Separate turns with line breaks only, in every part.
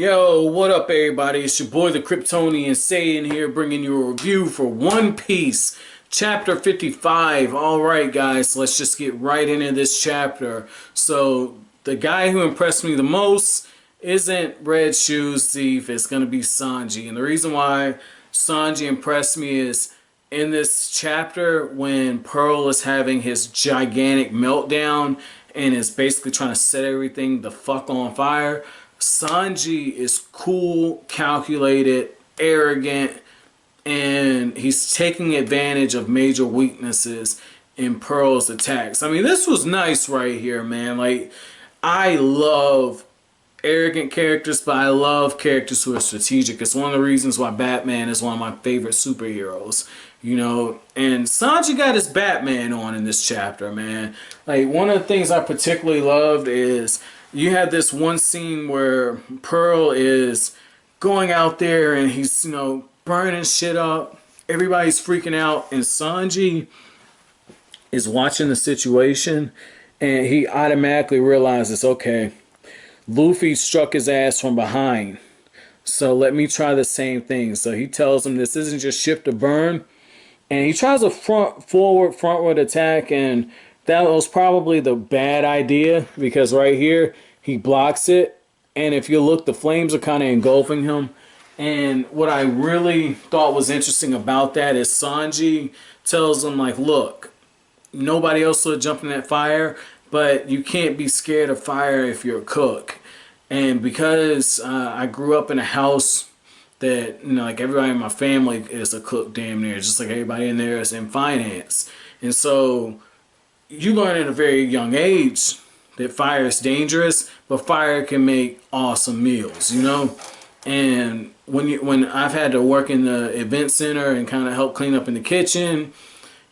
Yo, what up everybody? It's your boy the Kryptonian Saiyan here, bringing you a review for One Piece chapter 55. Alright guys, let's just get right into this chapter. So the guy who impressed me the most isn't Red Shoes Zeff, it's gonna be Sanji. And the reason why Sanji impressed me is in this chapter when Pearl is having his gigantic meltdown and is basically trying to set everything the fuck on fire. Sanji is cool, calculated, arrogant, and he's taking advantage of major weaknesses in Pearl's attacks. I mean, this was nice right here, man. Like, I love arrogant characters, but I love characters who are strategic. It's one of the reasons why Batman is one of my favorite superheroes, you know. And Sanji got his Batman on in this chapter, man. Like, one of the things I particularly loved is you had this one scene where Pearl is going out there and he's, you know, burning shit up. Everybody's freaking out, and Sanji is watching the situation, and he automatically realizes, okay, Luffy struck his ass from behind, so let me try the same thing. So he tells him this isn't just shift to burn, and he tries a frontward attack, and that was probably the bad idea, because right here he blocks it, and if you look, the flames are kind of engulfing him. And what I really thought was interesting about that is Sanji tells him, like, look, nobody else would jump in that fire, but you can't be scared of fire if you're a cook. And because I grew up in a house that, you know, like, everybody in my family is a cook damn near, just like everybody in there is in finance. And so you learn at a very young age that fire is dangerous, but fire can make awesome meals, you know? And when I've had to work in the event center and kind of help clean up in the kitchen,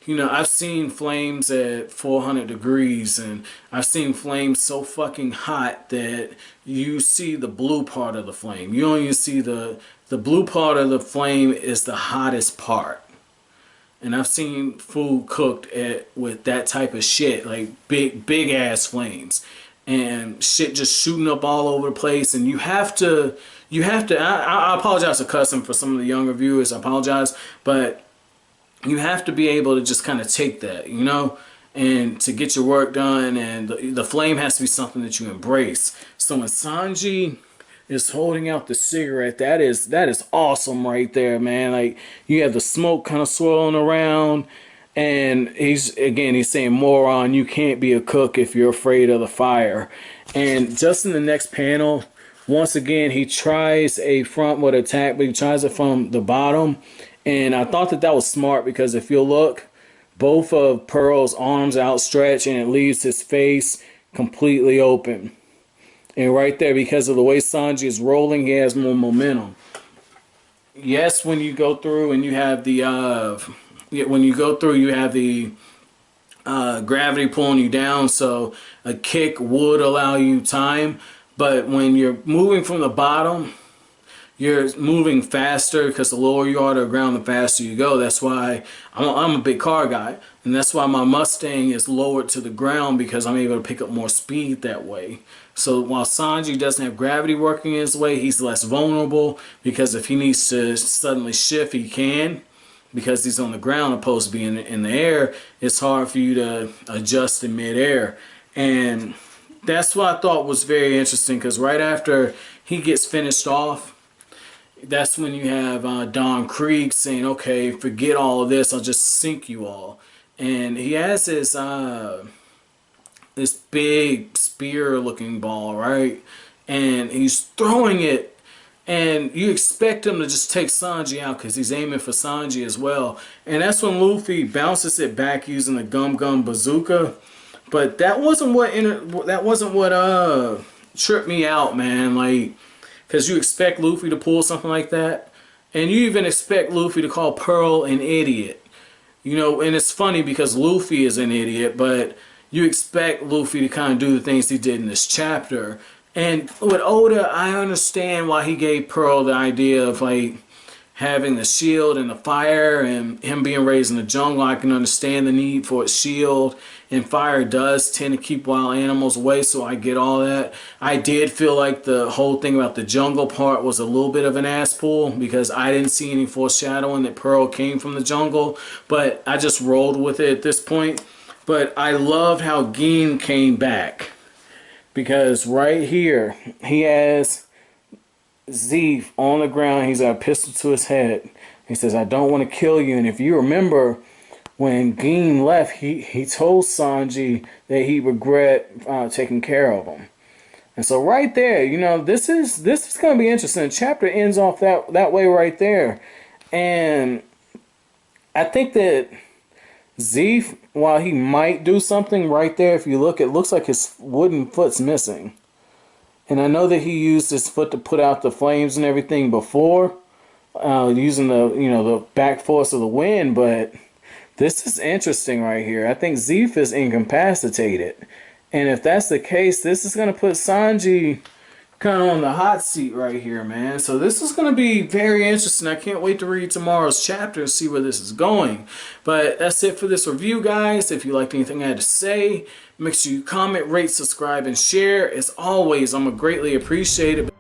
you know, I've seen flames at 400 degrees, and I've seen flames so fucking hot that you see the blue part of the flame. You don't even see the blue part of the flame is the hottest part. And I've seen food cooked with that type of shit, like big ass flames, and shit just shooting up all over the place. And you have to. I apologize for cussing for some of the younger viewers. I apologize, but you have to be able to just kind of take that, you know, and to get your work done. And the flame has to be something that you embrace. So when Sanji is holding out the cigarette, that is awesome right there, man. Like, you have the smoke kind of swirling around, and he's saying, moron, you can't be a cook if you're afraid of the fire. And just in the next panel, once again, he tries a frontward attack, but he tries it from the bottom. And I thought that was smart, because if you look, both of Pearl's arms outstretched, and it leaves his face completely open. And right there, because of the way Sanji is rolling, he has more momentum. Yes, when you go through and you have the gravity pulling you down, so a kick would allow you time. But when you're moving from the bottom, you're moving faster, because the lower you are to the ground, the faster you go. That's why I'm a big car guy, and that's why my Mustang is lowered to the ground, because I'm able to pick up more speed that way. So while Sanji doesn't have gravity working his way, he's less vulnerable, because if he needs to suddenly shift, he can, because he's on the ground opposed to being in the air. It's hard for you to adjust in midair. And that's what I thought was very interesting, because right after he gets finished off, that's when you have Don Krieg saying, okay, forget all of this, I'll just sink you all. And he has this big spear looking ball, right? And he's throwing it, and you expect him to just take Sanji out, because he's aiming for Sanji as well. And that's when Luffy bounces it back using the Gum Gum Bazooka. But that wasn't what tripped me out, man. Like, because you expect Luffy to pull something like that, and you even expect Luffy to call Pearl an idiot, you know. And it's funny because Luffy is an idiot, but you expect Luffy to kind of do the things he did in this chapter. And with Oda, I understand why he gave Pearl the idea of, like, having the shield and the fire, and him being raised in the jungle, I can understand the need for a shield. And fire does tend to keep wild animals away, so I get all that. I did feel like the whole thing about the jungle part was a little bit of an ass pull, because I didn't see any foreshadowing that Pearl came from the jungle, but I just rolled with it at this point. But I loved how Geen came back, because right here he has Zeff on the ground. He's got a pistol to his head. He says, I don't want to kill you. And if you remember, when Geen left, he told Sanji that he regret taking care of him. And so right there, you know, this is going to be interesting. The chapter ends off that way right there. And I think that Zeff, while he might do something right there, if you look, it looks like his wooden foot's missing. And I know that he used his foot to put out the flames and everything before, using the back force of the wind, but this is interesting right here. I think Zeff is incapacitated. And if that's the case, this is going to put Sanji kind of on the hot seat right here, man. So this is going to be very interesting. I can't wait to read tomorrow's chapter and see where this is going. But that's it for this review, guys. If you liked anything I had to say, make sure you comment, rate, subscribe, and share. As always, I'm greatly appreciated.